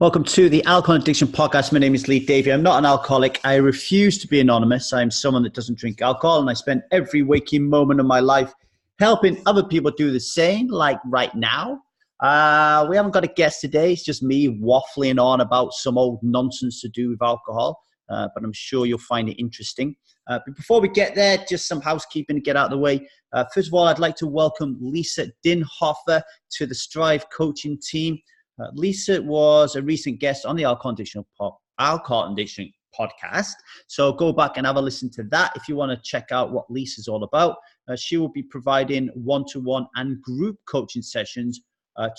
Welcome to the Alcohol Addiction Podcast. My name is Davy. I'm not an alcoholic. I refuse to be anonymous. I'm someone that doesn't drink alcohol, and I spend every waking moment of my life helping other people do the same, like right now. We haven't got a guest today. It's just me waffling on about some old nonsense to do with alcohol, but I'm sure you'll find it interesting. But before we get there, just some housekeeping to get out of the way. First of all, I'd like to welcome Lisa Dinhofer to the Strive coaching team. Lisa was a recent guest on the Alcohol Addiction podcast. So go back and have a listen to that if you want to check out what Lisa's all about. She will be providing one-to-one and group coaching sessions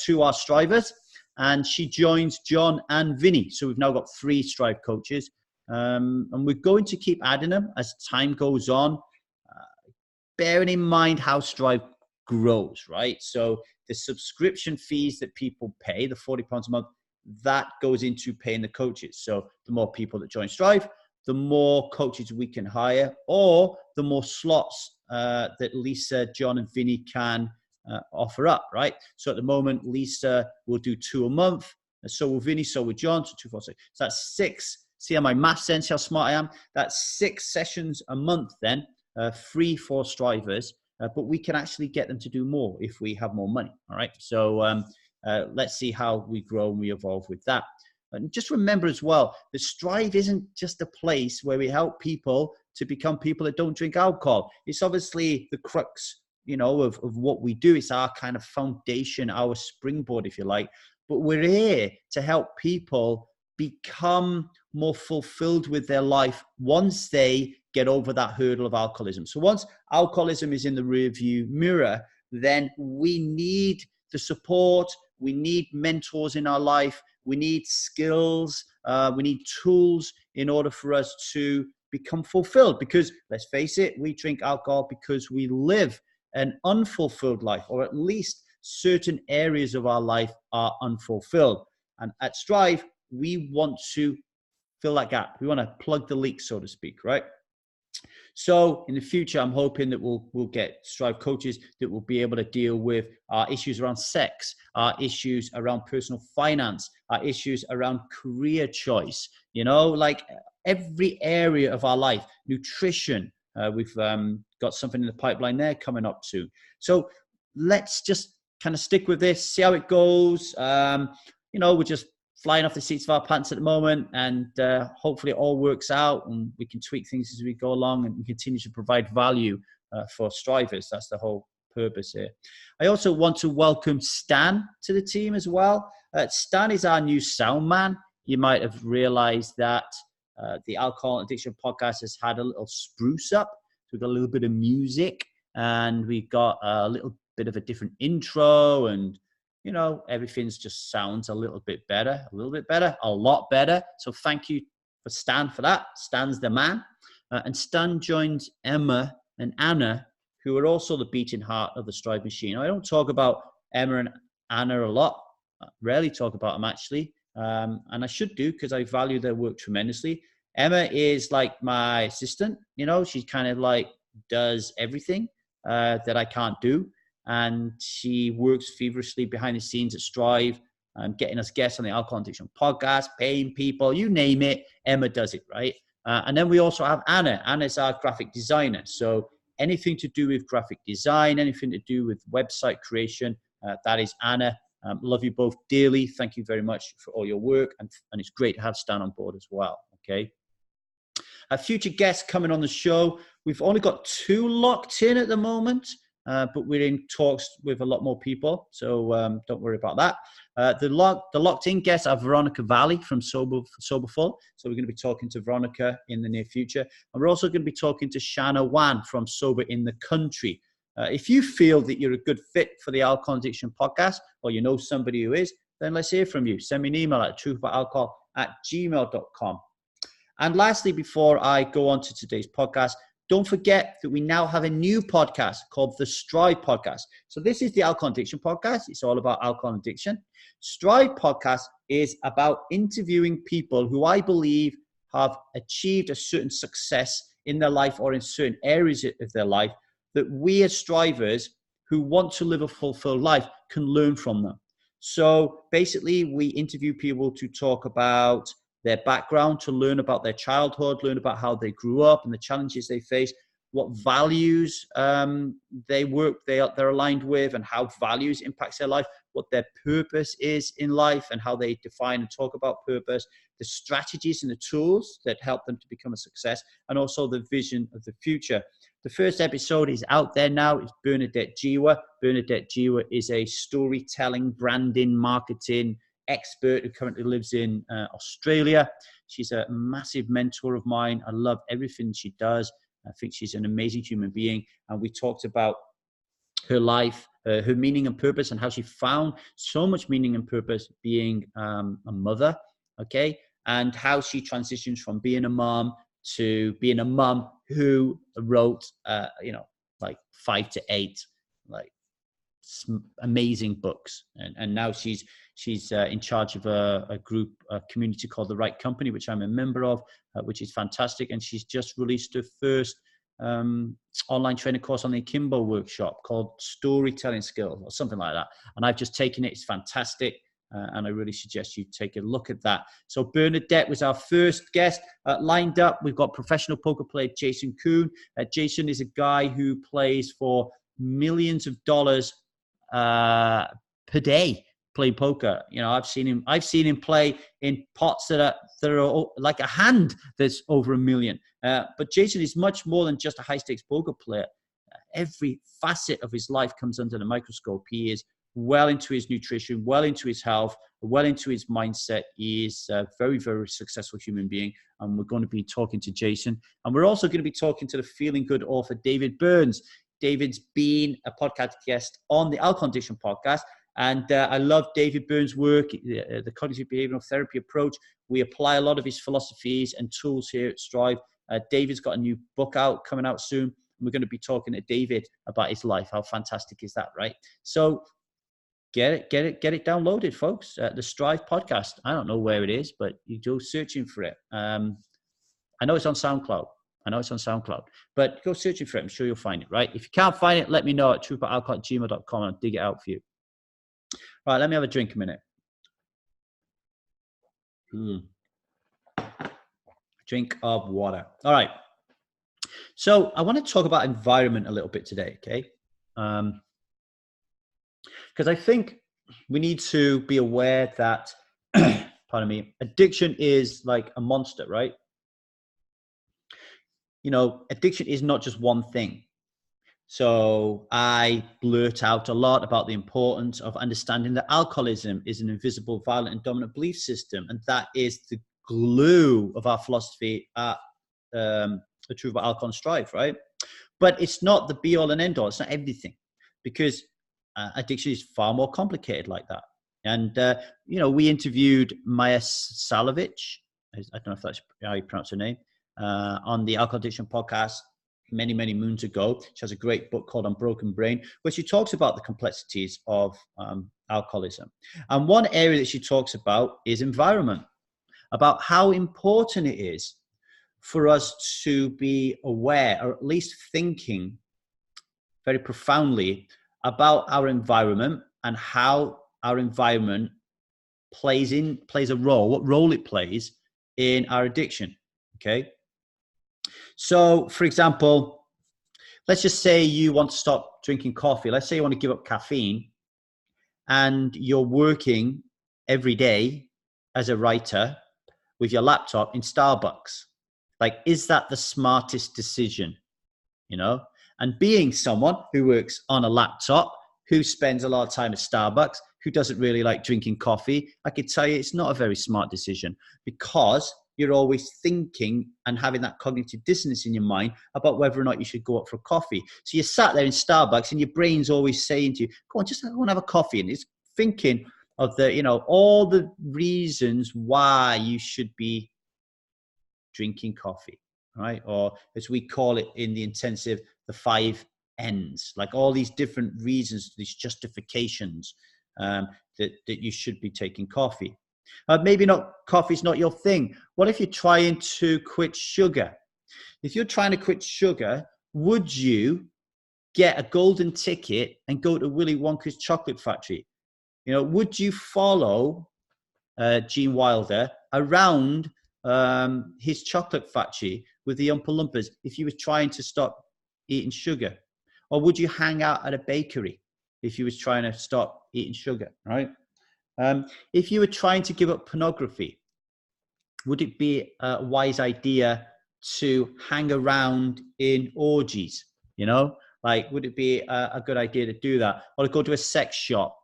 to our strivers. And she joins John and Vinny. So we've now got 3 Strive coaches. And we're going to keep adding them as time goes on, bearing in mind how Strive grows, right? So the subscription fees that people pay, the £40 a month, that goes into paying the coaches. So the more people that join Strive, the more coaches we can hire, or the more slots that Lisa, John, and Vinny can offer up, right? So at the moment, Lisa will do 2 a month, and so will Vinny, so will John, so 2, 4, 6. So that's 6. See how my math sense, how smart I am? That's 6 sessions a month then, free for Strivers. But we can actually get them to do more if we have more money. All right. So let's see how we grow and we evolve with that. And just remember as well, that Strive isn't just a place where we help people to become people that don't drink alcohol. It's obviously the crux, of what we do. It's our kind of foundation, our springboard, if you like. But we're here to help people become more fulfilled with their life once they get over that hurdle of alcoholism. So once alcoholism is in the rearview mirror, then we need the support, we need mentors in our life, we need skills, we need tools in order for us to become fulfilled. Because let's face it, we drink alcohol because we live an unfulfilled life, or at least certain areas of our life are unfulfilled. And at Strive, we want to fill that gap. We want to plug the leak, so to speak, right? So in the future, I'm hoping that we'll get Strive coaches that will be able to deal with our issues around sex, our issues around personal finance, our issues around career choice, like every area of our life, nutrition. We've got something in the pipeline there coming up soon. So let's just kind of stick with this, see how it goes. We're just flying off the seats of our pants at the moment, and hopefully it all works out and we can tweak things as we go along and we continue to provide value for strivers. That's the whole purpose here. I also want to welcome Stan to the team as well. Stan is our new sound man. You might have realized that the Alcohol Addiction Podcast has had a little spruce up. So we've got a little bit of music, and we've got a little bit of a different intro, and everything's just sounds a little bit better, a lot better. So thank you for Stan for that. Stan's the man. And Stan joins Emma and Anna, who are also the beating heart of the Strive machine. I don't talk about Emma and Anna a lot. I rarely talk about them, actually. And I should do, because I value their work tremendously. Emma is like my assistant. She kind of like does everything that I can't do. And she works feverishly behind the scenes at Strive, getting us guests on the Alcohol Addiction Podcast, paying people, you name it, Emma does it, right? And then we also have Anna. Anna's our graphic designer. So anything to do with graphic design, anything to do with website creation, that is Anna. Love you both dearly. Thank you very much for all your work. And it's great to have Stan on board as well, okay? Future guests coming on the show. We've only got 2 locked in at the moment. But we're in talks with a lot more people, so don't worry about that. The locked-in guests are Veronica Valley from Soberful, so we're going to be talking to Veronica in the near future. And we're also going to be talking to Shanna Wan from Sober in the Country. If you feel that you're a good fit for the Alcohol Addiction Podcast, or you know somebody who is, then let's hear from you. Send me an email at truthaboutalcohol@gmail.com. And lastly, before I go on to today's podcast, don't forget that we now have a new podcast called the Strive Podcast. So this is the Alcohol Addiction Podcast. It's all about alcohol addiction. Strive Podcast is about interviewing people who I believe have achieved a certain success in their life or in certain areas of their life that we as strivers who want to live a fulfilled life can learn from them. So basically, we interview people to talk about their background, to learn about their childhood, learn about how they grew up and the challenges they face, what values they're aligned with, and how values impacts their life, what their purpose is in life and how they define and talk about purpose, the strategies and the tools that help them to become a success, and also the vision of the future. The first episode is out there now. It's Bernadette Jiwa. Bernadette Jiwa is a storytelling, branding, marketing expert who currently lives in Australia. She's a massive mentor of mine. I love everything she does. I think she's an amazing human being. And we talked about her life, her meaning and purpose, and how she found so much meaning and purpose being a mother, okay? And how she transitions from being a mom to being a mom who wrote, like 5 to 8, like amazing books. And now she's in charge of a group, a community called The Right Company, which I'm a member of, which is fantastic. And she's just released her first online training course on the Akimbo workshop called Storytelling Skills or something like that. And I've just taken it. It's fantastic. And I really suggest you take a look at that. So Bernadette was our first guest. Lined up, we've got professional poker player Jason Kuhn. Jason is a guy who plays for millions of dollars per day playing poker. You know, I've seen him play in pots that are like a hand that's over $1 million. But Jason is much more than just a high stakes poker player. Every facet of his life comes under the microscope. He is well into his nutrition, well into his health, well into his mindset. He is a very, very successful human being. And we're going to be talking to Jason. And we're also going to be talking to the Feeling Good author, David Burns. David's been a podcast guest on the Alcohol Addiction podcast. And I love David Burns' work, the cognitive behavioral therapy approach. We apply a lot of his philosophies and tools here at Strive. David's got a new book coming out soon. We're going to be talking to David about his life. How fantastic is that, right? So get it downloaded, folks. The Strive podcast. I don't know where it is, but you go searching for it. I know it's on SoundCloud. But go searching for it. I'm sure you'll find it, right? If you can't find it, let me know at trooperalcohol@gmail.com and I'll dig it out for you. Right, let me have a drink a minute. Drink of water. All right. So I want to talk about environment a little bit today, okay? Because I think we need to be aware that, pardon me, addiction is like a monster, right? You know, addiction is not just one thing. So I blurt out a lot about the importance of understanding that alcoholism is an invisible, violent, and dominant belief system. And that is the glue of our philosophy at the Truth About Alcohol and Strive, right? But it's not the be all and end all. It's not everything, because addiction is far more complicated like that. And, we interviewed Maya Salovich. I don't know if that's how you pronounce her name, on the Alcohol Addiction podcast many, many moons ago. She has a great book called Unbroken Brain, where she talks about the complexities of alcoholism. And one area that she talks about is environment, about how important it is for us to be aware, or at least thinking very profoundly about our environment and how our environment plays a role, what role it plays in our addiction, okay? So, for example, let's just say you want to stop drinking coffee. Let's say you want to give up caffeine, and you're working every day as a writer with your laptop in Starbucks. Like, is that the smartest decision? You know? And being someone who works on a laptop, who spends a lot of time at Starbucks, who doesn't really like drinking coffee, I could tell you it's not a very smart decision, because you're always thinking and having that cognitive dissonance in your mind about whether or not you should go up for coffee. So you're sat there in Starbucks and your brain's always saying to you, go on, just go and have a coffee. And it's thinking of all the reasons why you should be drinking coffee, right? Or as we call it in the intensive, the 5 N's, like all these different reasons, these justifications that you should be taking coffee. Maybe not, coffee's not your thing. What if you're trying to quit sugar? If you're trying to quit sugar, would you get a golden ticket and go to Willy Wonka's chocolate factory? You know, would you follow Gene Wilder around his chocolate factory with the Oompa Loompas if you were trying to stop eating sugar? Or would you hang out at a bakery if you was trying to stop eating sugar, right? If you were trying to give up pornography, would it be a wise idea to hang around in orgies? You know, like, would it be a good idea to do that? Or to go to a sex shop,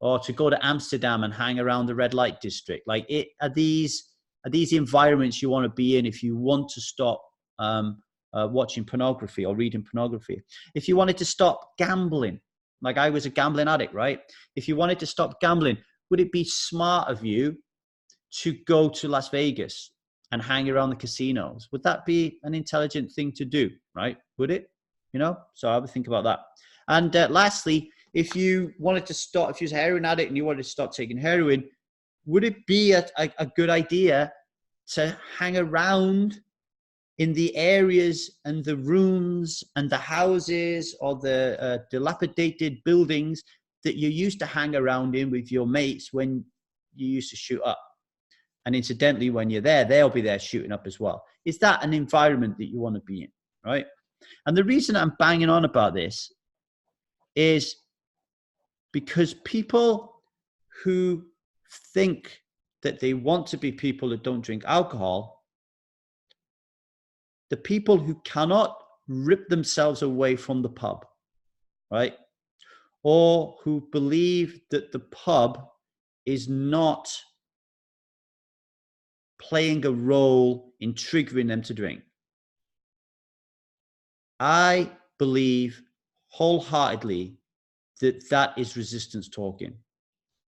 or to go to Amsterdam and hang around the red light district? Like, are these environments you want to be in if you want to stop watching pornography or reading pornography? If you wanted to stop gambling, like I was a gambling addict, right? If you wanted to stop gambling, would it be smart of you to go to Las Vegas and hang around the casinos? Would that be an intelligent thing to do, right? Would it? You know, so I would think about that. And lastly, if you wanted to stop, if you was a heroin addict and you wanted to stop taking heroin, would it be a good idea to hang around in the areas and the rooms and the houses or the dilapidated buildings that you used to hang around in with your mates when you used to shoot up? And incidentally, when you're there, they'll be there shooting up as well. Is that an environment that you want to be in, right? And the reason I'm banging on about this is because people who think that they want to be people that don't drink alcohol, the people who cannot rip themselves away from the pub, right? Or who believe that the pub is not playing a role in triggering them to drink. I believe wholeheartedly that that is resistance talking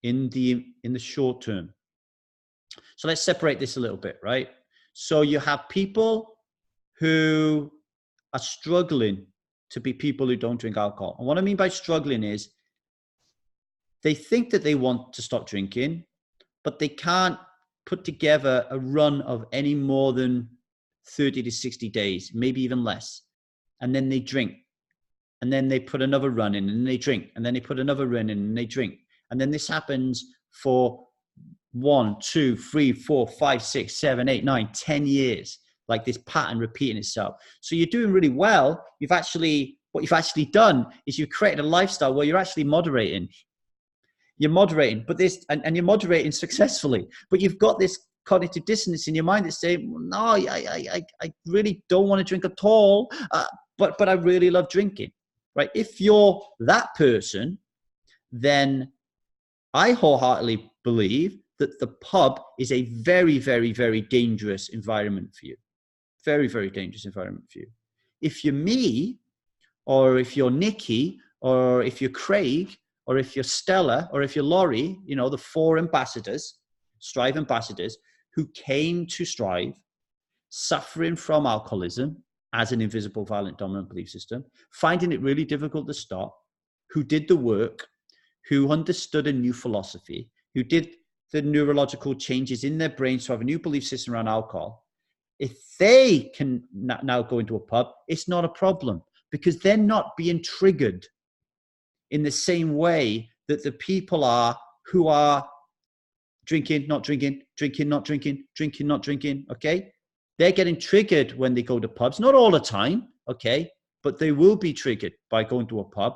in the short term. So let's separate this a little bit, right? So you have people who are struggling to be people who don't drink alcohol. And what I mean by struggling is they think that they want to stop drinking, but they can't put together a run of any more than 30 to 60 days, maybe even less. And then they drink. And then they put another run in and they drink. And then they put another run in and they drink. And then this happens for 1, 2, 3, 4, 5, 6, 7, 8, 9, 10 years, like this pattern repeating itself. So you're doing really well. What you've actually done is you've created a lifestyle where you're actually moderating. You're moderating, but and you're moderating successfully. But you've got this cognitive dissonance in your mind that's saying, well, no, I really don't want to drink at all, but I really love drinking, right? If you're that person, then I wholeheartedly believe that the pub is a very, very, very dangerous environment for you. Very, very dangerous environment for you. If you're me, or if you're Nikki, or if you're Craig, or if you're Stella, or if you're Laurie, you know, the 4 ambassadors, Strive ambassadors, who came to Strive suffering from alcoholism as an invisible, violent, dominant belief system, finding it really difficult to stop, who did the work, who understood a new philosophy, who did the neurological changes in their brains to have a new belief system around alcohol. If they can now go into a pub, it's not a problem because they're not being triggered in the same way that the people are who are drinking, not drinking, drinking, not drinking, drinking, not drinking, okay? They're getting triggered when they go to pubs, not all the time, okay? But they will be triggered by going to a pub.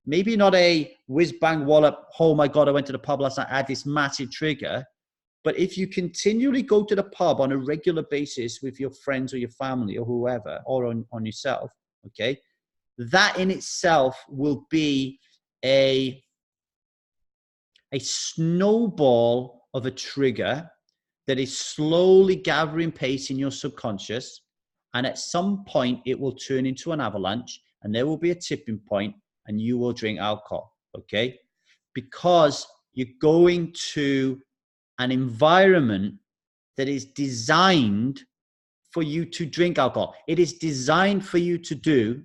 Maybe not a whiz-bang wallop, oh my God, I went to the pub last night, I had this massive trigger. But if you continually go to the pub on a regular basis with your friends or your family or whoever, or on yourself, okay, that in itself will be a snowball of a trigger that is slowly gathering pace in your subconscious. And at some point, it will turn into an avalanche and there will be a tipping point and you will drink alcohol, okay? Because you're going to an environment that is designed for you to drink alcohol. It is designed for you to do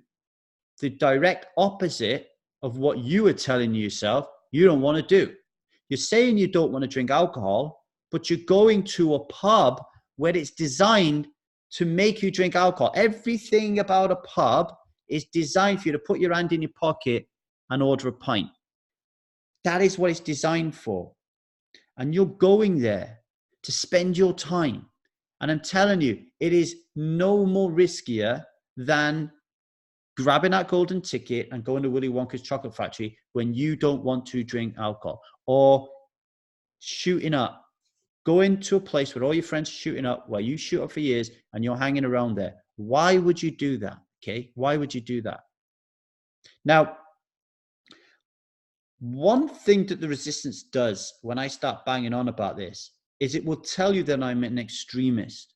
the direct opposite of what you are telling yourself you don't want to do. You're saying you don't want to drink alcohol, but you're going to a pub where it's designed to make you drink alcohol. Everything about a pub is designed for you to put your hand in your pocket and order a pint. That is what it's designed for. And you're going there to spend your time. And I'm telling you, it is no more riskier than grabbing that golden ticket and going to Willy Wonka's chocolate factory when you don't want to drink alcohol, or shooting up, going to a place where all your friends are shooting up, where you shoot up for years and you're hanging around there. Why would you do that? Okay. Why would you do that? Now, one thing that the resistance does when I start banging on about this is it will tell you that I'm an extremist.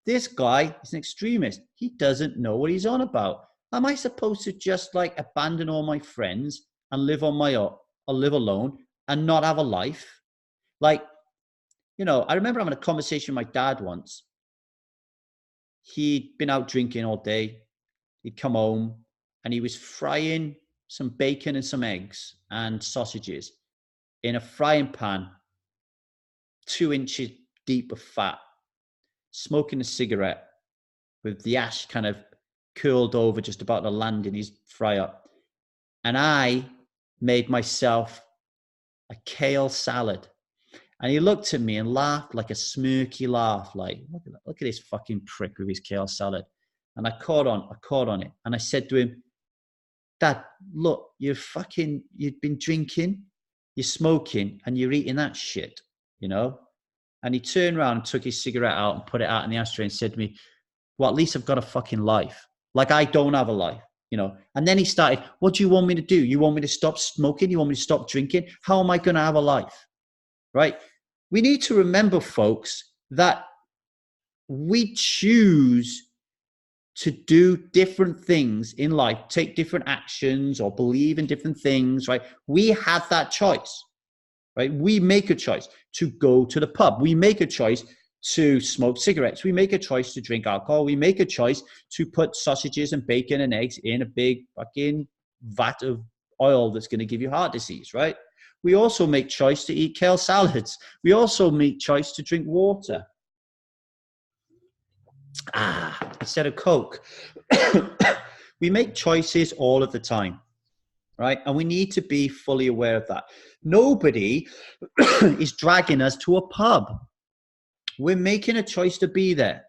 This guy is an extremist. He doesn't know what he's on about. Am I supposed to just like abandon all my friends and live on my own, or live alone and not have a life? Like, you know, I remember having a conversation with my dad once. He'd been out drinking all day. He'd come home and he was frying some bacon and some eggs and sausages in a frying pan, 2 inches deep of fat, smoking a cigarette with the ash kind of curled over just about to land in his fryer. And I made myself a kale salad. And he looked at me and laughed like a smirky laugh, like, look at this fucking prick with his kale salad. And I caught on it. And I said to him, Dad, look, you've been drinking, you're smoking, and you're eating that shit, you know? And he turned around and took his cigarette out and put it out in the ashtray and said to me, well, at least I've got a fucking life. Like, I don't have a life, you know? And then he started, what do you want me to do? You want me to stop smoking? You want me to stop drinking? How am I going to have a life? Right? We need to remember, folks, that we choose to do different things in life, take different actions or believe in different things, right? We have that choice, right? We make a choice to go to the pub. We make a choice to smoke cigarettes. We make a choice to drink alcohol. We make a choice to put sausages and bacon and eggs in a big fucking vat of oil that's going to give you heart disease, right? We also make choice to eat kale salads. We also make choice to drink water. Instead of Coke. We make choices all of the time, right? And we need to be fully aware of that. Nobody is dragging us to a pub. We're making a choice to be there.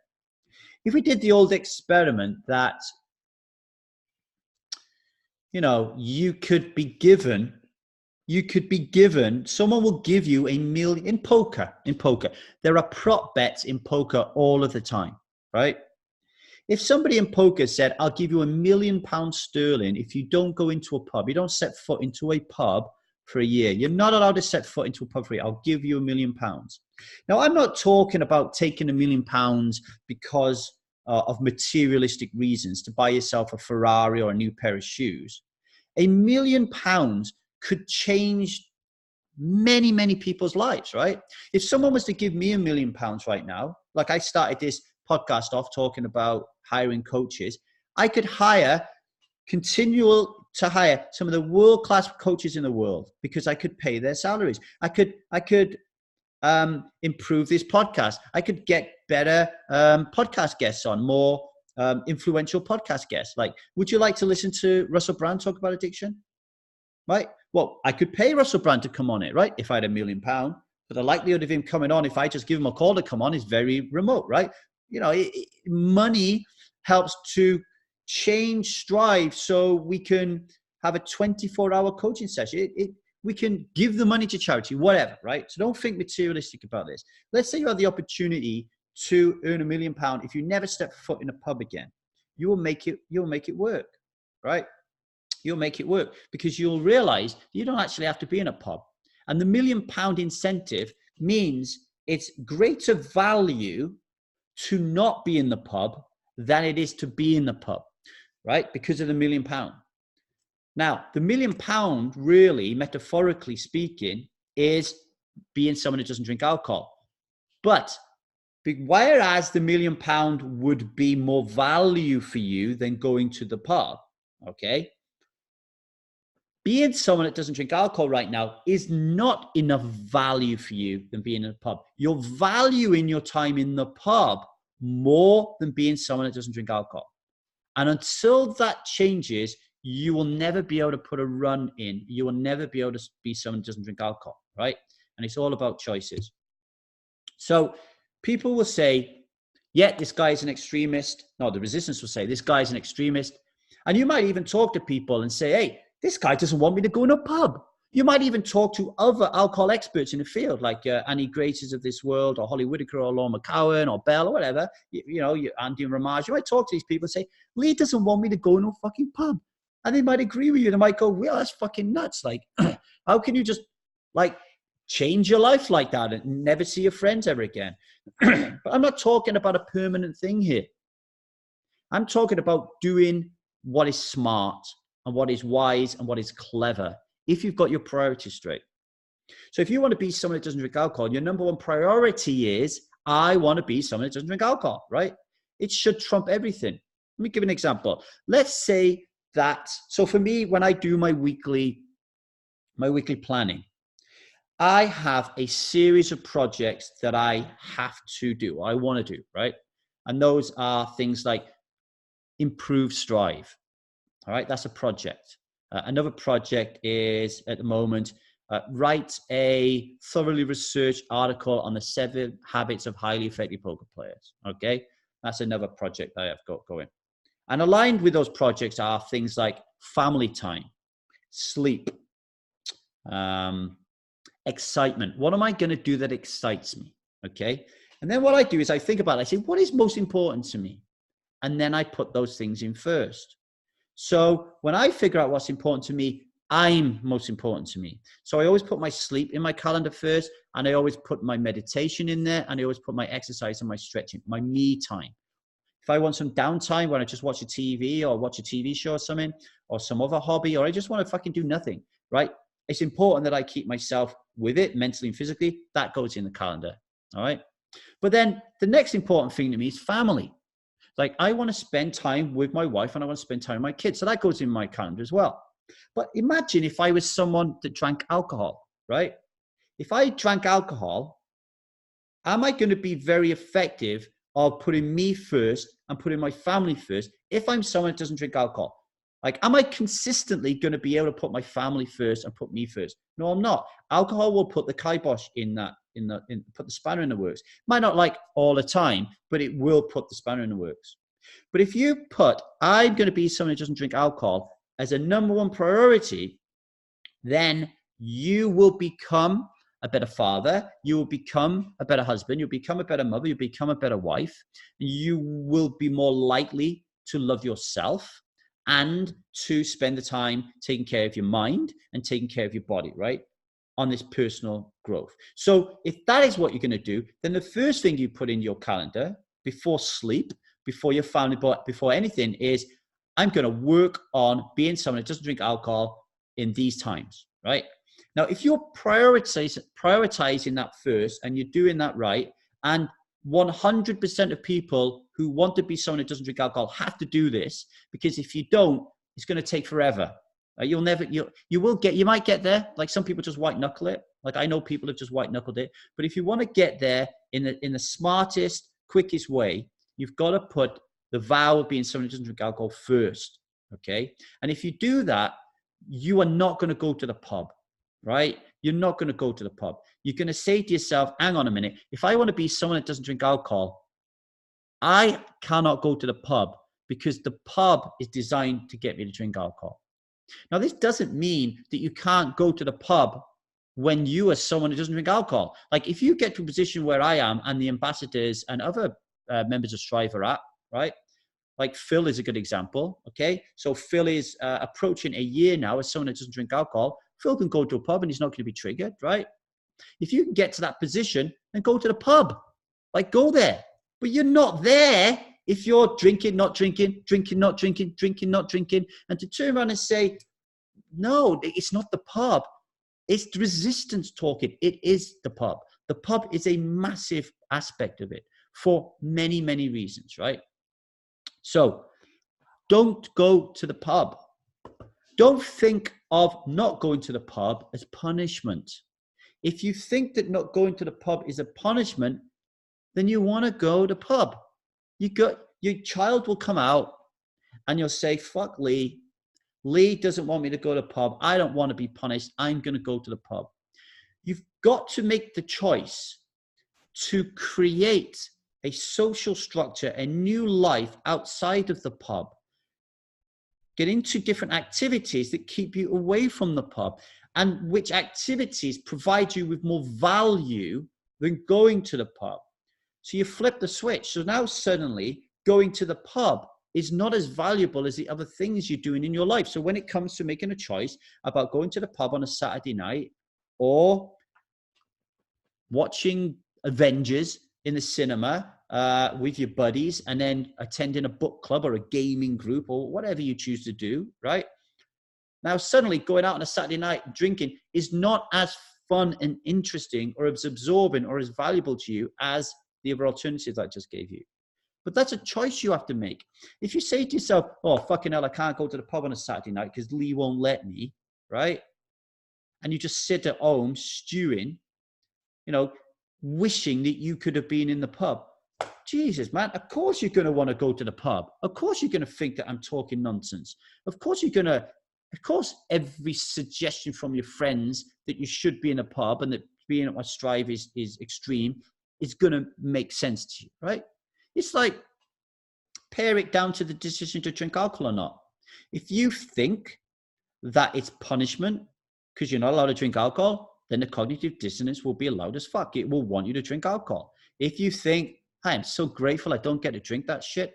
If we did the old experiment that, you know, you could be given, someone will give you $1 million in poker. There are prop bets in poker all of the time, right? If somebody in poker said, I'll give you £1 million sterling if you don't go into a pub, you don't set foot into a pub for a year. You're not allowed to set foot into a pub for a year. I'll give you £1 million. Now, I'm not talking about taking £1 million because of materialistic reasons to buy yourself a Ferrari or a new pair of shoes. £1 million could change many, many people's lives, right? If someone was to give me £1 million right now, like I started this podcast off talking about hiring coaches, I could continue to hire some of the world-class coaches in the world because I could pay their salaries. I could improve this podcast. I could get better podcast guests on, more influential podcast guests. Like, would you like to listen to Russell Brand talk about addiction? Right? Well, I could pay Russell Brand to come on it, right? If I had £1 million, but the likelihood of him coming on, if I just give him a call to come on, is very remote, right? You know, money helps to strive so we can have a 24-hour coaching session. We can give the money to charity, whatever, right? So don't think materialistic about this. Let's say you have the opportunity to earn £1 million. If you never step foot in a pub again, you'll make it work, right? You'll make it work because you'll realize you don't actually have to be in a pub. And the £1 million incentive means it's greater value to not be in the pub than it is to be in the pub, right? Because of the £1 million. Now, the £1 million, really, metaphorically speaking, is being someone who doesn't drink alcohol. But whereas the £1 million would be more value for you than going to the pub, okay? Being someone that doesn't drink alcohol right now is not enough value for you than being in a pub. You're valuing your time in the pub more than being someone that doesn't drink alcohol. And until that changes, you will never be able to put a run in. You will never be able to be someone who doesn't drink alcohol, right? And it's all about choices. So people will say, yeah, this guy is an extremist. No, the resistance will say, this guy is an extremist. And you might even talk to people and say, hey, this guy doesn't want me to go in a pub. You might even talk to other alcohol experts in the field, like Annie Graces of this world, or Holly Whitaker, or Laura McCowan, or Bell, or whatever. Andy and Ramaj. You might talk to these people and say, Lee doesn't want me to go in a fucking pub. And they might agree with you. They might go, well, that's fucking nuts. Like, how can you just, like, change your life like that and never see your friends ever again? But I'm not talking about a permanent thing here. I'm talking about doing what is smart and what is wise and what is clever if you've got your priorities straight. So if you want to be someone that doesn't drink alcohol, your number one priority is, I want to be someone that doesn't drink alcohol, right? It should trump everything. Let me give an example. Let's say that, so for me, when I do my weekly planning, I have a series of projects that I have to do, I want to do, right? And those are things like improve Strive. All right, that's a project. Another project is, at the moment, write a thoroughly researched article on the 7 habits of highly effective poker players. Okay, that's another project that I have got going. And aligned with those projects are things like family time, sleep, excitement. What am I going to do that excites me? Okay. And then what I do is I think about it. I say, what is most important to me? And then I put those things in first. So when I figure out what's important to me, I'm most important to me. So I always put my sleep in my calendar first, and I always put my meditation in there, and I always put my exercise and my stretching, my me time. If I want some downtime when I just watch a TV or watch a TV show or something, or some other hobby, or I just want to fucking do nothing, right? It's important that I keep myself with it mentally and physically. That goes in the calendar, all right? But then the next important thing to me is family. Like, I want to spend time with my wife and I want to spend time with my kids. So that goes in my calendar as well. But imagine if I was someone that drank alcohol, right? If I drank alcohol, am I going to be very effective of putting me first and putting my family first if I'm someone that doesn't drink alcohol? Like, am I consistently going to be able to put my family first and put me first? No, I'm not. Alcohol will put the kibosh put the spanner in the works. Might not like all the time, but it will put the spanner in the works. But if you put, I'm going to be someone who doesn't drink alcohol as a number one priority, then you will become a better father. You will become a better husband. You'll become a better mother. You'll become a better wife. You will be more likely to love yourself and to spend the time taking care of your mind and taking care of your body, right? On this personal growth. So if that is what you're going to do, then the first thing you put in your calendar before sleep, before your family, before anything is, I'm going to work on being someone that doesn't drink alcohol in these times, right? Now, if you're prioritizing that first and you're doing that right, and 100% of people who want to be someone who doesn't drink alcohol have to do this, because if you don't, it's going to take forever. You might get there. Like, some people just white knuckle it. Like, I know people have just white knuckled it. But if you want to get there in the smartest, quickest way, you've got to put the vow of being someone who doesn't drink alcohol first. Okay. And if you do that, you are not going to go to the pub, right? You're not going to go to the pub. You're going to say to yourself, hang on a minute. If I want to be someone that doesn't drink alcohol, I cannot go to the pub because the pub is designed to get me to drink alcohol. Now, this doesn't mean that you can't go to the pub when you are someone who doesn't drink alcohol. Like, if you get to a position where I am and the ambassadors and other members of Strive are at, right? Like, Phil is a good example, okay? So Phil is approaching a year now as someone that doesn't drink alcohol. Phil can go to a pub and he's not going to be triggered, right? If you can get to that position, then go to the pub. Like, go there. But you're not there if you're drinking, not drinking, drinking, not drinking, drinking, not drinking. And to turn around and say, no, it's not the pub. It's the resistance talking. It is the pub. The pub is a massive aspect of it for many, many reasons, right? So don't go to the pub. Don't think of not going to the pub as punishment. If you think that not going to the pub is a punishment, then you want to go to the pub. Your child will come out and you'll say, fuck Lee, Lee doesn't want me to go to the pub. I don't want to be punished. I'm going to go to the pub. You've got to make the choice to create a social structure, a new life outside of the pub. Get into different activities that keep you away from the pub, and which activities provide you with more value than going to the pub. So you flip the switch. So now suddenly going to the pub is not as valuable as the other things you're doing in your life. So when it comes to making a choice about going to the pub on a Saturday night or watching Avengers in the cinema with your buddies, and then attending a book club or a gaming group or whatever you choose to do, right? Now, suddenly going out on a Saturday night drinking is not as fun and interesting or as absorbing or as valuable to you as the other alternatives I just gave you. But that's a choice you have to make. If you say to yourself, oh, fucking hell, I can't go to the pub on a Saturday night because Lee won't let me, right? And you just sit at home stewing, wishing that you could have been in the pub. Jesus, man, of course you're going to want to go to the pub. Of course you're going to think that I'm talking nonsense. Of course every suggestion from your friends that you should be in a pub and that being at my Strive is extreme is going to make sense to you, right? It's like, pare it down to the decision to drink alcohol or not. If you think that it's punishment because you're not allowed to drink alcohol, then the cognitive dissonance will be loud as fuck. It will want you to drink alcohol. If you think, I am so grateful I don't get to drink that shit,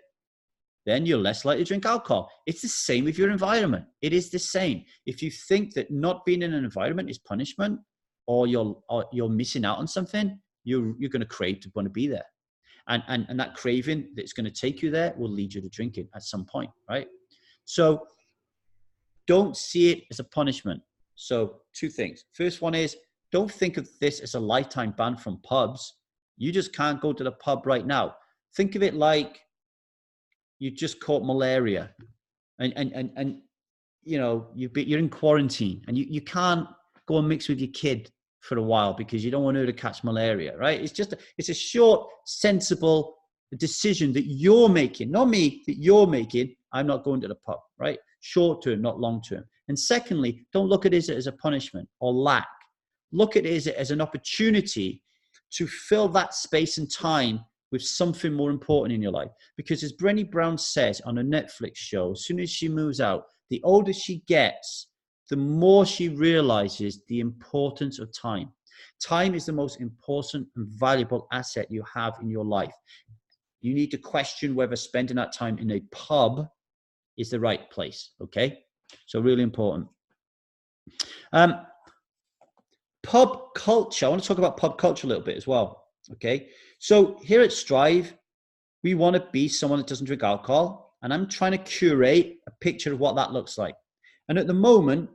then you're less likely to drink alcohol. It's the same with your environment. It is the same. If you think that not being in an environment is punishment, or you're missing out on something, you're going to crave to want to be there. And that craving that's going to take you there will lead you to drinking at some point, right? So don't see it as a punishment. So two things. First one is, don't think of this as a lifetime ban from pubs. You just can't go to the pub right now. Think of it like you just caught malaria and you're in quarantine and you can't go and mix with your kid for a while because you don't want her to catch malaria, right? It's a short, sensible decision that you're making, not me, that you're making. I'm not going to the pub, right? Short term, not long term. And secondly, don't look at it as a punishment or lack. Look at it as an opportunity to fill that space and time with something more important in your life. Because as Brené Brown says on a Netflix show, as soon as she moves out, the older she gets, the more she realizes the importance of time. Time is the most important and valuable asset you have in your life. You need to question whether spending that time in a pub is the right place, okay? So really important. Pub culture. I want to talk about pub culture a little bit as well, okay? So here at Strive, we want to be someone that doesn't drink alcohol, and I'm trying to curate a picture of what that looks like. And at the moment,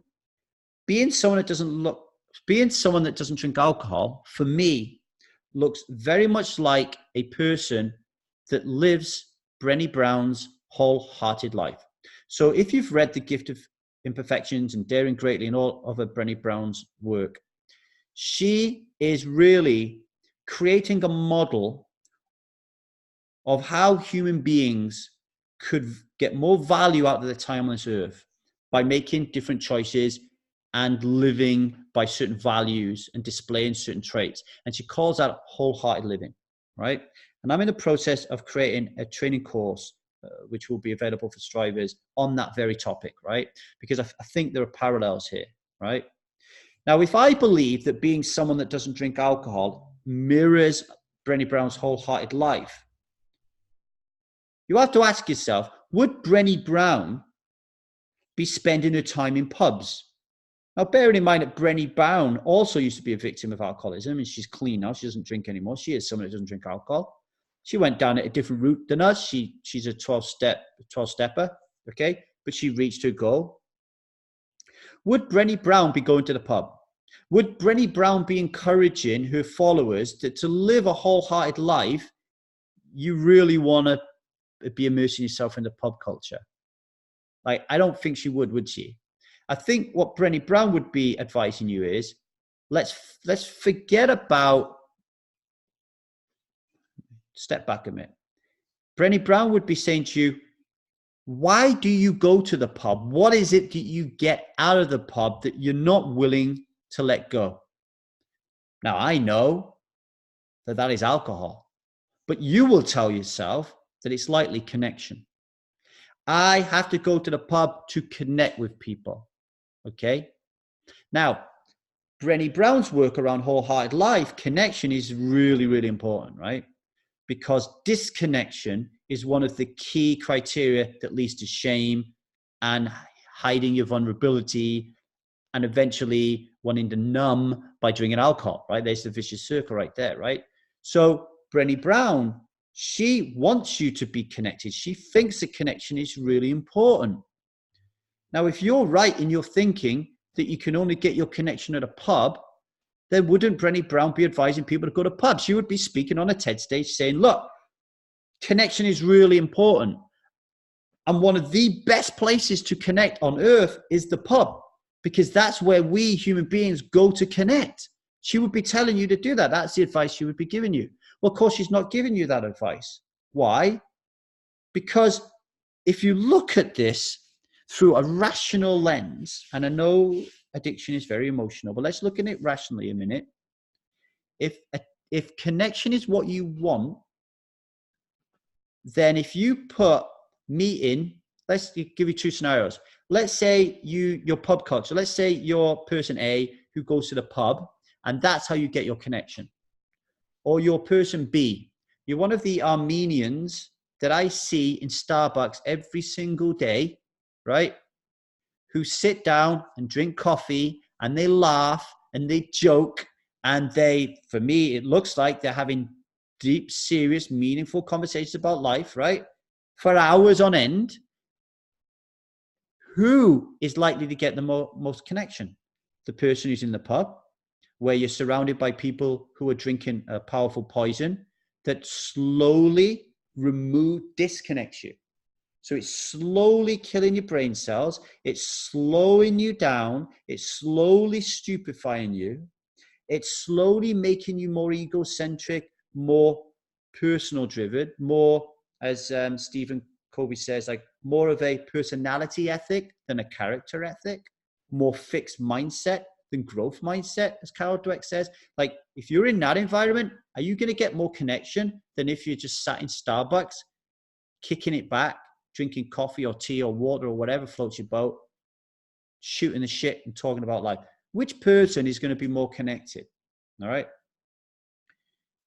being someone that doesn't drink alcohol, for me, looks very much like a person that lives Brené Brown's wholehearted life. So if you've read The Gift of Imperfections and Daring Greatly and all of Brené Brown's work, she is really creating a model of how human beings could get more value out of their time on this earth by making different choices and living by certain values and displaying certain traits. And she calls that wholehearted living, right? And I'm in the process of creating a training course, which will be available for Strivers on that very topic, right? Because I think there are parallels here, right? Now, if I believe that being someone that doesn't drink alcohol mirrors Brené Brown's wholehearted life, you have to ask yourself, would Brené Brown be spending her time in pubs? Now, bearing in mind that Brené Brown also used to be a victim of alcoholism, and she's clean now. She doesn't drink anymore. She is someone that doesn't drink alcohol. She went down a different route than us. She's a 12-stepper, okay? But she reached her goal. Would Brené Brown be going to the pub? Would Brené Brown be encouraging her followers to live a wholehearted life? You really want to be immersing yourself in the pub culture. Like, I don't think she would she? I think what Brené Brown would be advising you is, let's forget about, step back a minute. Brené Brown would be saying to you, Why do you go to the pub? What is it that you get out of the pub that you're not willing to let go? Now, I know that that is alcohol, but you will tell yourself that it's likely connection. I have to go to the pub to connect with people. Okay. Now, Brené Brown's work around wholehearted life, connection is really, really important, right? Because disconnection is one of the key criteria that leads to shame and hiding your vulnerability and eventually wanting to numb by drinking alcohol, right? There's the vicious circle right there, right? So Brené Brown, she wants you to be connected. She thinks that connection is really important. Now, if you're right in your thinking that you can only get your connection at a pub, then wouldn't Brené Brown be advising people to go to pubs? She would be speaking on a TED stage saying, look, connection is really important. And one of the best places to connect on earth is the pub, because that's where we human beings go to connect. She would be telling you to do that. That's the advice she would be giving you. Well, of course, she's not giving you that advice. Why? Because if you look at this through a rational lens, and I know addiction is very emotional, but let's look at it rationally a minute. If connection is what you want, then if you put me in, let's give you two scenarios. Let's say you're pub culture. Let's say you're person A who goes to the pub, and that's how you get your connection. Or you're person B. You're one of the Armenians that I see in Starbucks every single day, right? Who sit down and drink coffee and they laugh and they joke and for me, it looks like they're having deep, serious, meaningful conversations about life, right? For hours on end. Who is likely to get the most connection? The person who's in the pub, where you're surrounded by people who are drinking a powerful poison that slowly disconnects you. So it's slowly killing your brain cells. It's slowing you down. It's slowly stupefying you. It's slowly making you more egocentric, more personal driven, more, as Stephen Covey says, like more of a personality ethic than a character ethic, more fixed mindset than growth mindset, as Carol Dweck says. Like if you're in that environment, are you going to get more connection than if you're just sat in Starbucks, kicking it back, drinking coffee or tea or water or whatever floats your boat, shooting the shit and talking about life? Which person is going to be more connected? All right.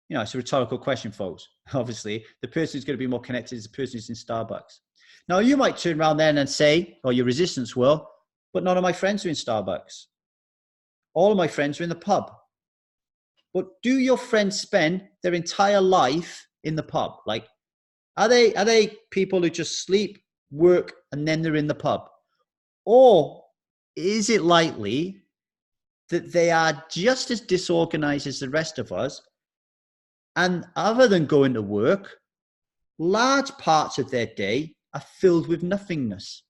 You know, it's a rhetorical question, folks. Obviously, the person who's going to be more connected is the person who's in Starbucks. Now, you might turn around then and say, or your resistance will, but none of my friends are in Starbucks. All of my friends are in the pub. But do your friends spend their entire life in the pub? Like, are they people who just sleep, work, and then they're in the pub? Or is it likely that they are just as disorganized as the rest of us, and other than going to work, large parts of their day are filled with nothingness?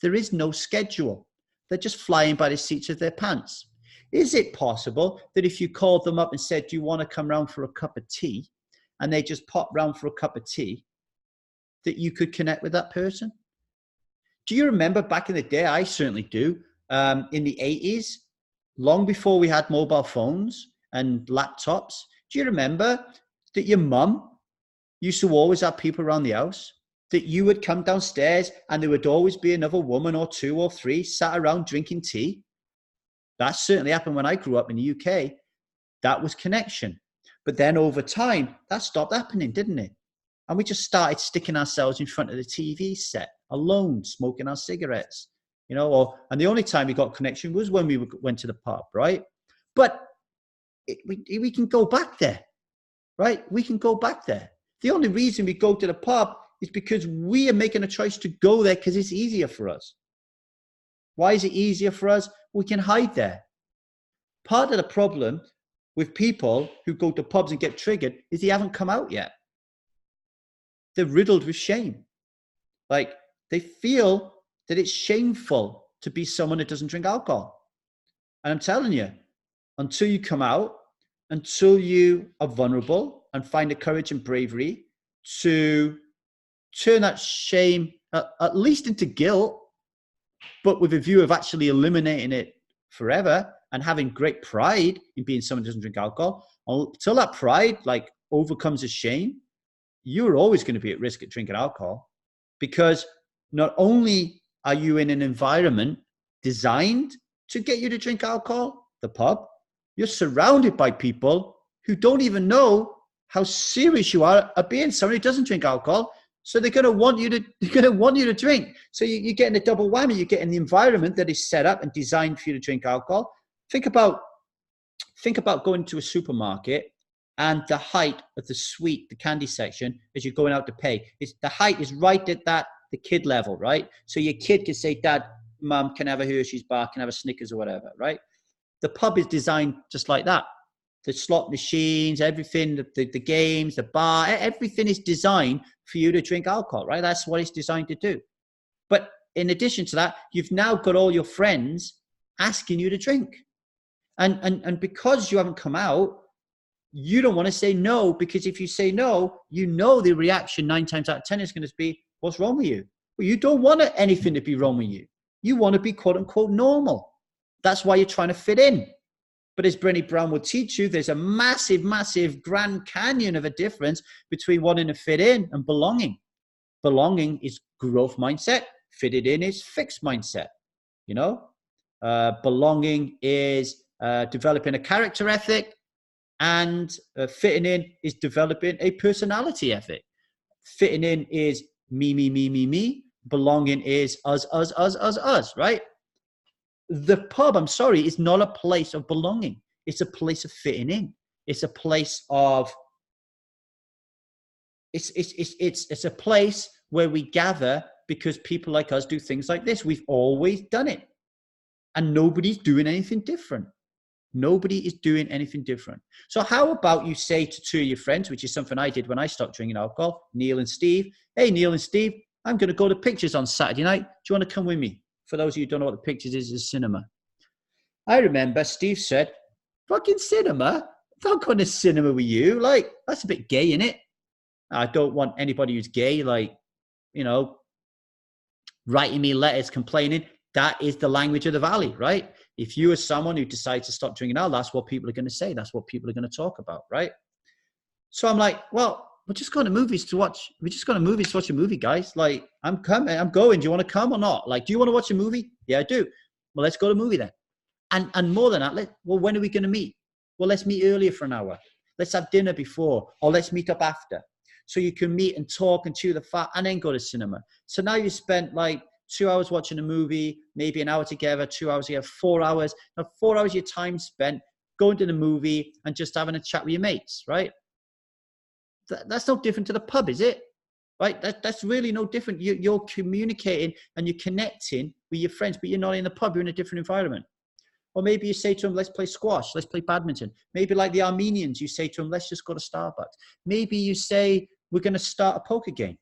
There is no schedule. They're just flying by the seats of their pants. Is it possible that if you called them up and said, do you want to come round for a cup of tea? And they just pop round for a cup of tea, that you could connect with that person? Do you remember back in the day? I certainly do. In the 80s, long before we had mobile phones and laptops, do you remember that your mum used to always have people around the house? That you would come downstairs and there would always be another woman or two or three sat around drinking tea? That certainly happened when I grew up in the UK. That was connection. But then over time, that stopped happening, didn't it? And we just started sticking ourselves in front of the TV set, alone, smoking our cigarettes, you know, and the only time we got connection was when we went to the pub, right? But we can go back there, right? We can go back there. The only reason we go to the pub is because we are making a choice to go there because it's easier for us. Why is it easier for us? We can hide there. Part of the problem with people who go to pubs and get triggered is they haven't come out yet. They're riddled with shame. Like they feel that it's shameful to be someone that doesn't drink alcohol. And I'm telling you, until you come out, until you are vulnerable and find the courage and bravery to turn that shame at least into guilt, but with a view of actually eliminating it forever and having great pride in being someone who doesn't drink alcohol. Until that pride like overcomes the shame, you're always going to be at risk at drinking alcohol, because not only are you in an environment designed to get you to drink alcohol, the pub, you're surrounded by people who don't even know how serious you are at being someone who doesn't drink alcohol. So they're going to want you to drink. So you're getting a double whammy. You're getting the environment that is set up and designed for you to drink alcohol. Think about going to a supermarket and the height of the candy section as you're going out to pay. The height is right at the kid level, right? So your kid can say, Dad, Mum, can I have a Hershey's bar? Can I have a Snickers or whatever, right? The pub is designed just like that. The slot machines, everything, the games, the bar, everything is designed for you to drink alcohol, right? That's what it's designed to do. But in addition to that, you've now got all your friends asking you to drink. And because you haven't come out, you don't want to say no, because if you say no, you know the reaction 9 times out of 10 is going to be, what's wrong with you? Well, you don't want anything to be wrong with you. You want to be quote unquote normal. That's why you're trying to fit in. But as Brené Brown will teach you, there's a massive, massive Grand Canyon of a difference between wanting to fit in and belonging. Belonging is growth mindset. Fitted in is fixed mindset. You know, belonging is developing a character ethic, and fitting in is developing a personality ethic. Fitting in is me, me, me, me, me. Belonging is us, right? The pub, I'm sorry, is not a place of belonging. It's a place of fitting in. It's a place of, it's a place where we gather because people like us do things like this. We've always done it. And nobody's doing anything different. Nobody is doing anything different. So how about you say to 2 of your friends, which is something I did when I stopped drinking alcohol, Neil and Steve, hey, Neil and Steve, I'm going to go to Pictures on Saturday night. Do you want to come with me? For those of you who don't know what the Pictures is, it's cinema. I remember Steve said, fucking cinema? I'm not going to cinema with you. Like, that's a bit gay, innit? I don't want anybody who's gay, like, you know, writing me letters complaining. That is the language of the valley, right? If you are someone who decides to stop drinking alcohol, that's what people are going to say. That's what people are going to talk about, right? So I'm like, well, we're just going to movies to watch. We're just going to movies to watch a movie, guys. Like, I'm coming. I'm going. Do you want to come or not? Like, do you want to watch a movie? Yeah, I do. Well, let's go to a movie then. And more than that, well, when are we going to meet? Well, let's meet earlier for an hour. Let's have dinner before, or let's meet up after. So you can meet and talk and chew the fat and then go to cinema. So now you spent like 2 hours watching a movie, maybe an hour together, 2 hours together, 4 hours. Now 4 hours of your time spent going to the movie and just having a chat with your mates, right? That's no different to the pub, is it? Right? That's really no different. You're communicating and you're connecting with your friends, but you're not in the pub. You're in a different environment. Or maybe you say to them, let's play squash, let's play badminton. Maybe like the Armenians, you say to them, let's just go to Starbucks. Maybe you say, we're going to start a poker game.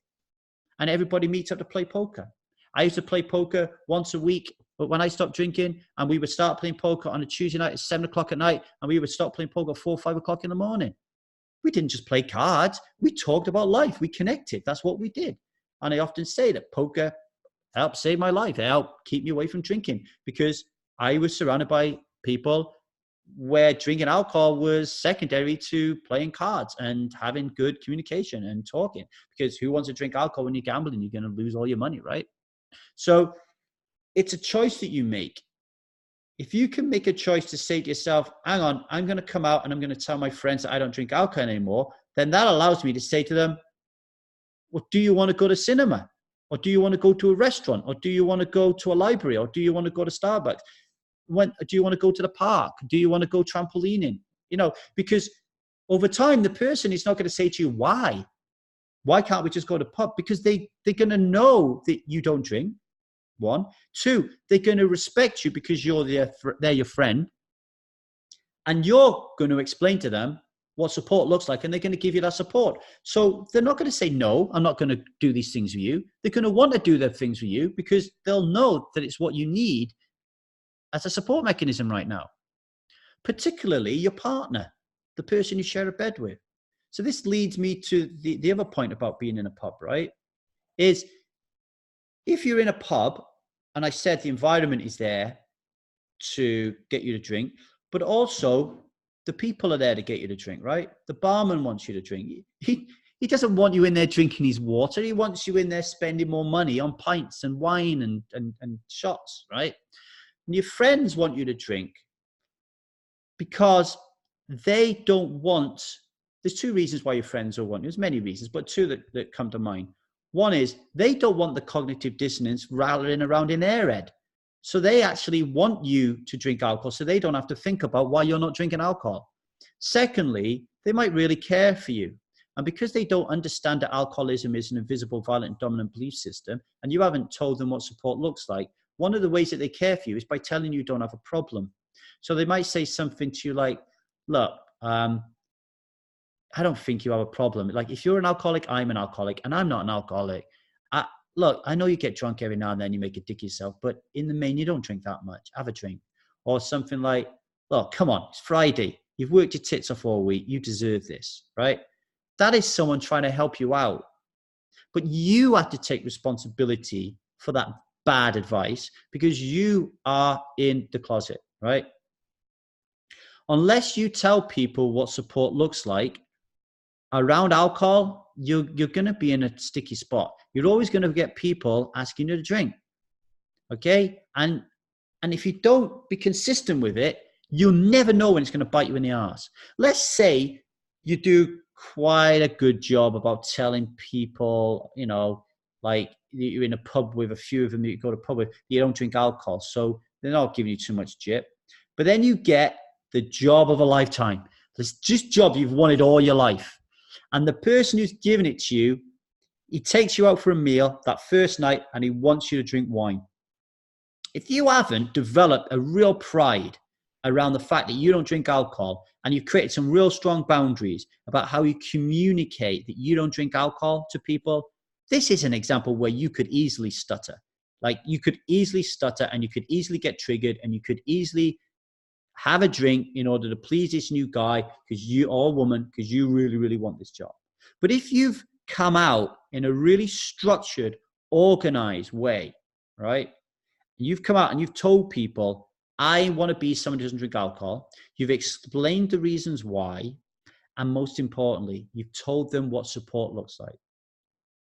And everybody meets up to play poker. I used to play poker once a week, but when I stopped drinking, and we would start playing poker on a Tuesday night at 7 o'clock at night, and we would stop playing poker at 4 or 5 o'clock in the morning. We didn't just play cards. We talked about life. We connected. That's what we did. And I often say that poker helped save my life. It helped keep me away from drinking, because I was surrounded by people where drinking alcohol was secondary to playing cards and having good communication and talking. Because who wants to drink alcohol when you're gambling? You're going to lose all your money, right? So it's a choice that you make. If you can make a choice to say to yourself, hang on, I'm going to come out and I'm going to tell my friends that I don't drink alcohol anymore, then that allows me to say to them, well, do you want to go to cinema? Or do you want to go to a restaurant? Or do you want to go to a library? Or do you want to go to Starbucks? Do you want to go to the park? Do you want to go trampolining? You know, because over time, the person is not going to say to you, why? Why can't we just go to the pub? Because they're going to know that you don't drink. 1. 2, they're going to respect you because they're your friend. And you're going to explain to them what support looks like, and they're going to give you that support. So they're not going to say, no, I'm not going to do these things with you. They're going to want to do their things with you because they'll know that it's what you need as a support mechanism right now. Particularly your partner, the person you share a bed with. So this leads me to the other point about being in a pub, right? Is if you're in a pub, and I said the environment is there to get you to drink, but also the people are there to get you to drink, right? The barman wants you to drink. He doesn't want you in there drinking his water. He wants you in there spending more money on pints and wine and shots, right? And your friends want you to drink because they don't want, there's two reasons why your friends will want you. There's many reasons, but two that come to mind. One is they don't want the cognitive dissonance rattling around in their head. So they actually want you to drink alcohol so they don't have to think about why you're not drinking alcohol. Secondly, they might really care for you. And because they don't understand that alcoholism is an invisible, violent, and dominant belief system, and you haven't told them what support looks like, one of the ways that they care for you is by telling you don't have a problem. So they might say something to you like, look, I don't think you have a problem. Like, if you're an alcoholic, I'm an alcoholic, and I'm not an alcoholic. Look, I know you get drunk every now and then, you make a dick of yourself, but in the main, you don't drink that much. Have a drink. Or something like, look, come on, it's Friday. You've worked your tits off all week. You deserve this, right? That is someone trying to help you out. But you have to take responsibility for that bad advice because you are in the closet, right? Unless you tell people what support looks like around alcohol, you're going to be in a sticky spot. You're always going to get people asking you to drink. Okay? And if you don't be consistent with it, you'll never know when it's going to bite you in the ass. Let's say you do quite a good job about telling people, you know, like you're in a pub with a few of them that you go to pub with, you don't drink alcohol. So they're not giving you too much jip. But then you get the job of a lifetime. This just job you've wanted all your life. And the person who's giving it to you, he takes you out for a meal that first night and he wants you to drink wine. If you haven't developed a real pride around the fact that you don't drink alcohol and you've created some real strong boundaries about how you communicate that you don't drink alcohol to people, this is an example where you could easily stutter. Like, you could easily stutter and you could easily get triggered and you could easily have a drink in order to please this new guy because you, or woman, because you really, really want this job. But if you've come out in a really structured, organized way, right? You've come out and you've told people, I want to be someone who doesn't drink alcohol. You've explained the reasons why. And most importantly, you've told them what support looks like.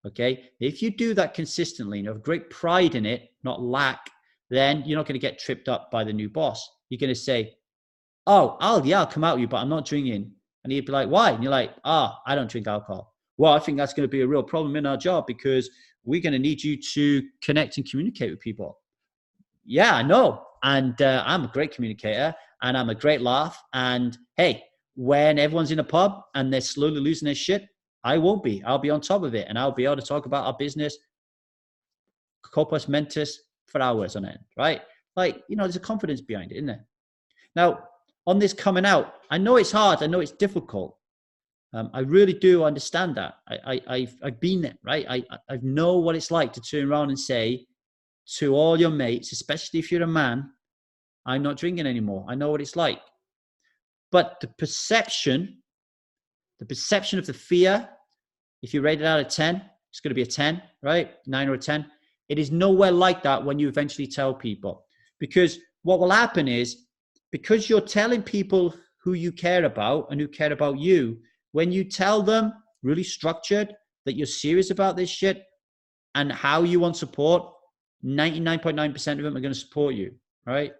Okay? If you do that consistently and have great pride in it, not lack, then you're not going to get tripped up by the new boss. You're going to say, oh, I'll come out with you, but I'm not drinking. And he'd be like, why? And you're like, I don't drink alcohol. Well, I think that's going to be a real problem in our job because we're going to need you to connect and communicate with people. Yeah, I know. And I'm a great communicator and I'm a great laugh. And hey, when everyone's in a pub and they're slowly losing their shit, I won't be. I'll be on top of it and I'll be able to talk about our business, corpus mentis, for hours on end, right? Like, you know, there's a confidence behind it, isn't there? Now, on this coming out, I know it's hard. I know it's difficult. I really do understand that. I've been there, right? I know what it's like to turn around and say to all your mates, especially if you're a man, I'm not drinking anymore. I know what it's like. But the perception of the fear, if you rate it out of 10, it's going to be a 10, right? 9 or a 10. It is nowhere like that when you eventually tell people. Because what will happen is, because you're telling people who you care about and who care about you, when you tell them really structured that you're serious about this shit and how you want support, 99.9% of them are going to support you, right?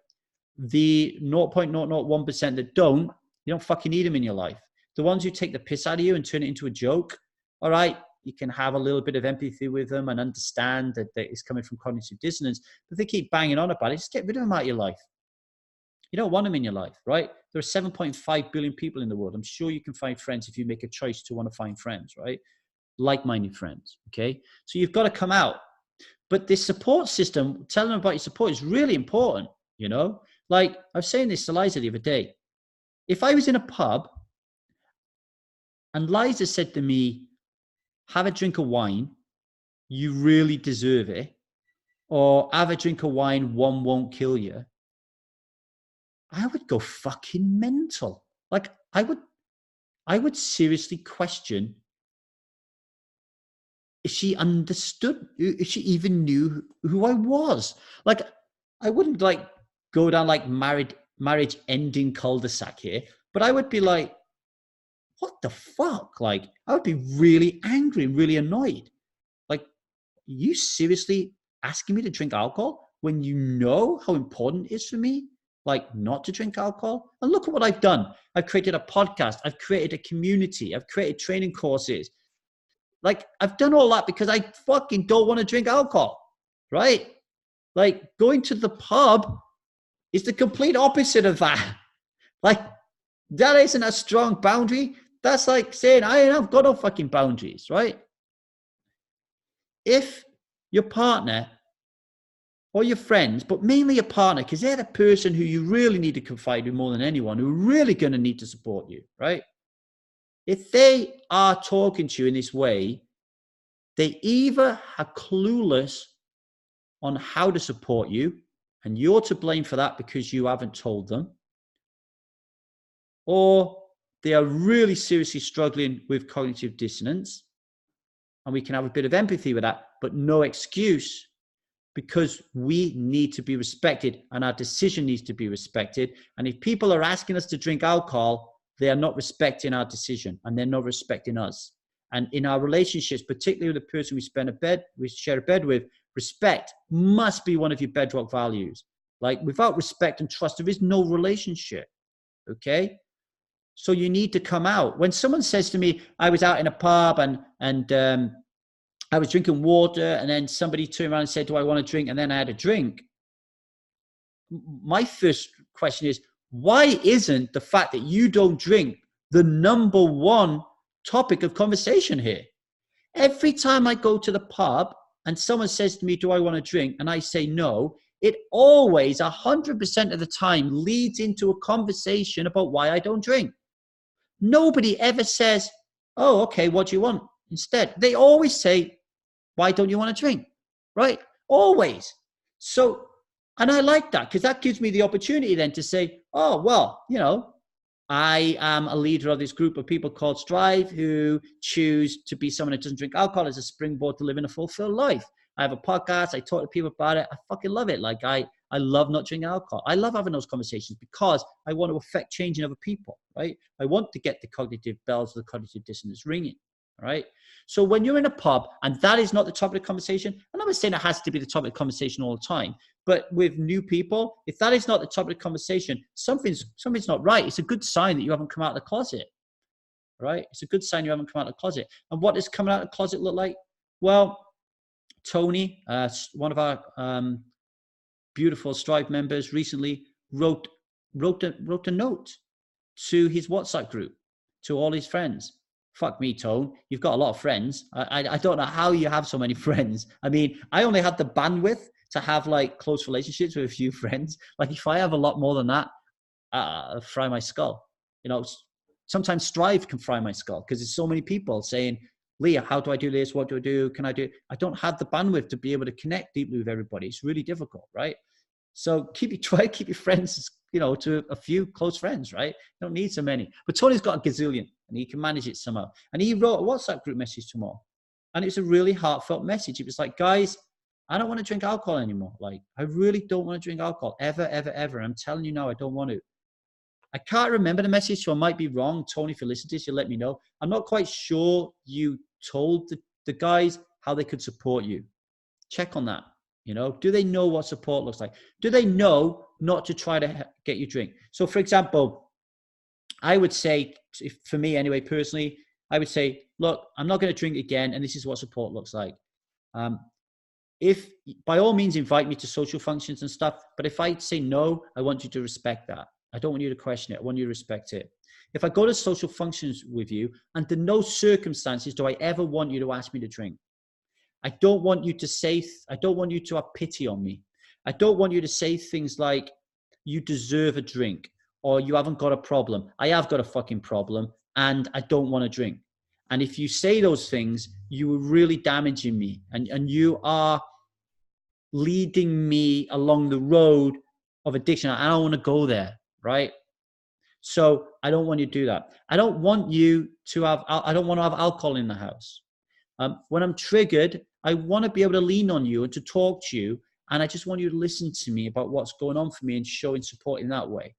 The 0.001% that don't, you don't fucking need them in your life. The ones who take the piss out of you and turn it into a joke, all right, you can have a little bit of empathy with them and understand that it's coming from cognitive dissonance, but they keep banging on about it, just get rid of them out of your life. You don't want them in your life, right? There are 7.5 billion people in the world. I'm sure you can find friends if you make a choice to want to find friends, right? Like-minded friends, okay? So you've got to come out. But this support system, telling them about your support is really important, you know? Like, I was saying this to Liza the other day. If I was in a pub and Liza said to me, have a drink of wine, you really deserve it, or have a drink of wine, one won't kill you, I would go fucking mental. Like, I would seriously question she understood, if she even knew who I was. Like, I wouldn't like go down like marriage ending cul-de-sac here, but I would be like, what the fuck? Like, I would be really angry, really annoyed. Like, you seriously asking me to drink alcohol when you know how important it is for me, like, not to drink alcohol? And look at what I've done. I've created a podcast. I've created a community. I've created training courses. Like, I've done all that because I fucking don't want to drink alcohol, right? Like, going to the pub is the complete opposite of that. Like, that isn't a strong boundary. That's like saying, I ain't got no fucking boundaries, right? If your partner or your friends, but mainly your partner, because they're the person who you really need to confide in more than anyone, who are really going to need to support you, right? If they are talking to you in this way, they either are clueless on how to support you, and you're to blame for that because you haven't told them, or they are really seriously struggling with cognitive dissonance, and we can have a bit of empathy with that, but no excuse, because we need to be respected and our decision needs to be respected. And if people are asking us to drink alcohol, they are not respecting our decision and they're not respecting us. And in our relationships, particularly with the person we share a bed with, respect must be one of your bedrock values. Like, without respect and trust, there is no relationship. Okay? So you need to come out. When someone says to me, I was out in a pub and I was drinking water, and then somebody turned around and said, do I want to drink? And then I had a drink. My first question is, why isn't the fact that you don't drink the number one topic of conversation here? Every time I go to the pub and someone says to me, do I want to drink? And I say no, it always 100% of the time leads into a conversation about why I don't drink. Nobody ever says, oh, okay, what do you want? Instead, they always say, why don't you want to drink? Right? Always. So, and I like that because that gives me the opportunity then to say, oh, well, I am a leader of this group of people called Strive who choose to be someone that doesn't drink alcohol as a springboard to living a fulfilled life. I have a podcast. I talk to people about it. I fucking love it. Like, I love not drinking alcohol. I love having those conversations because I want to affect change in other people, right? I want to get the cognitive bells, the cognitive dissonance ringing, all right? So when you're in a pub and that is not the topic of conversation, I'm not saying it has to be the topic of conversation all the time, but with new people, if that is not the topic of conversation, something's not right. It's a good sign that you haven't come out of the closet, right? It's a good sign you haven't come out of the closet. And what does coming out of the closet look like? Well, Tony, one of our beautiful Strive members, recently wrote a note to his WhatsApp group, to all his friends. Fuck me, Tone. You've got a lot of friends. I don't know how you have so many friends. I mean, I only had the bandwidth to have like close relationships with a few friends. Like, if I have a lot more than that, fry my skull. Sometimes Strive can fry my skull because there's so many people saying, Leah, how do I do this? What do I do? Can I do? I don't have the bandwidth to be able to connect deeply with everybody. It's really difficult, right? So try to keep your friends, to a few close friends, right? You don't need so many. But Tony's got a gazillion and he can manage it somehow. And he wrote a WhatsApp group message to them all. And it was a really heartfelt message. It was like, guys, I don't want to drink alcohol anymore. Like, I really don't want to drink alcohol ever, ever, ever. I'm telling you now, I don't want to. I can't remember the message, so I might be wrong. Tony, if you listen to this, you'll let me know. I'm not quite sure you told the guys how they could support you. Check on that. Do they know what support looks like? Do they know not to try to get you drink? So, for example, I would say, for me anyway, personally, I would say, look, I'm not going to drink again, and this is what support looks like. If, by all means, invite me to social functions and stuff, but if I say no, I want you to respect that. I don't want you to question it. I want you to respect it. If I go to social functions with you, under no circumstances do I ever want you to ask me to drink. I don't want you to have pity on me. I don't want you to say things like, you deserve a drink, or you haven't got a problem. I have got a fucking problem, and I don't want to drink. And if you say those things, you are really damaging me, and you are leading me along the road of addiction. I don't want to go there, right? So I don't want you to do that. I don't want to have alcohol in the house. When I'm triggered, I want to be able to lean on you and to talk to you. And I just want you to listen to me about what's going on for me and showing support in that way.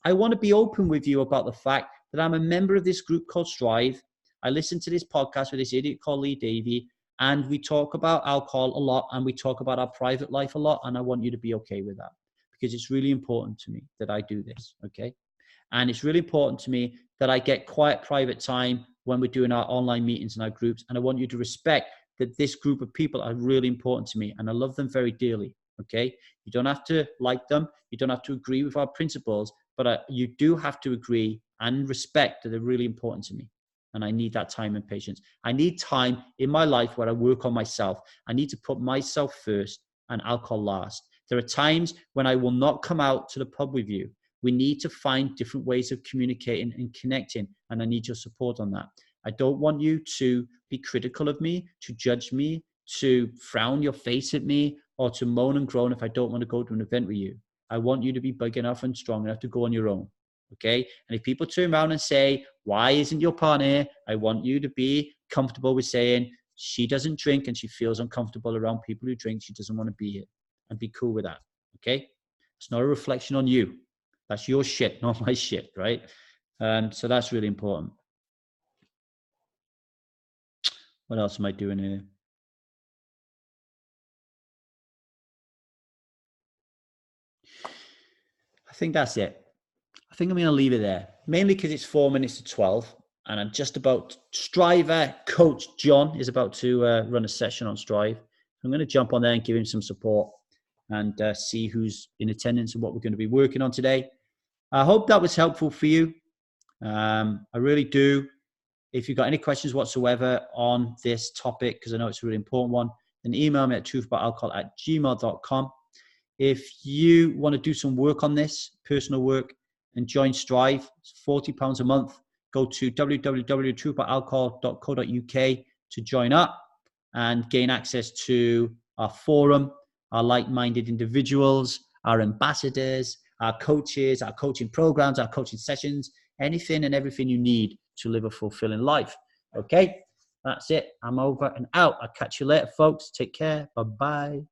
I want to be open with you about the fact that I'm a member of this group called Strive. I listen to this podcast with this idiot called Lee Davy, and we talk about alcohol a lot, and we talk about our private life a lot, and I want you to be okay with that because it's really important to me that I do this, okay? And it's really important to me that I get quiet private time when we're doing our online meetings and our groups, and I want you to respect that this group of people are really important to me, and I love them very dearly, okay? You don't have to like them. You don't have to agree with our principles, but you do have to agree and respect that they're really important to me. And I need that time and patience. I need time in my life where I work on myself. I need to put myself first and alcohol last. There are times when I will not come out to the pub with you. We need to find different ways of communicating and connecting, and I need your support on that. I don't want you to be critical of me, to judge me, to frown your face at me, or to moan and groan if I don't want to go to an event with you. I want you to be big enough and strong enough to go on your own, okay? And if people turn around and say, why isn't your partner here? I want you to be comfortable with saying, she doesn't drink and she feels uncomfortable around people who drink. She doesn't want to be here, and be cool with that, okay? It's not a reflection on you. That's your shit, not my shit, right? So that's really important. What else am I doing here? I think that's it. I think I'm going to leave it there, mainly because it's 4 minutes to 12, and I'm just about. Striver coach John is about to run a session on Strive. I'm going to jump on there and give him some support and see who's in attendance and what we're going to be working on today. I hope that was helpful for you. I really do. If you've got any questions whatsoever on this topic, because I know it's a really important one, then email me at truthaboutalcohol@gmail.com. If you want to do some work on this, personal work, and join Strive, it's £40 a month. Go to www.truthaboutalcohol.co.uk to join up and gain access to our forum, our like-minded individuals, our ambassadors, our coaches, our coaching programs, our coaching sessions, anything and everything you need to live a fulfilling life. Okay, that's it. I'm over and out. I'll catch you later, folks. Take care. Bye-bye.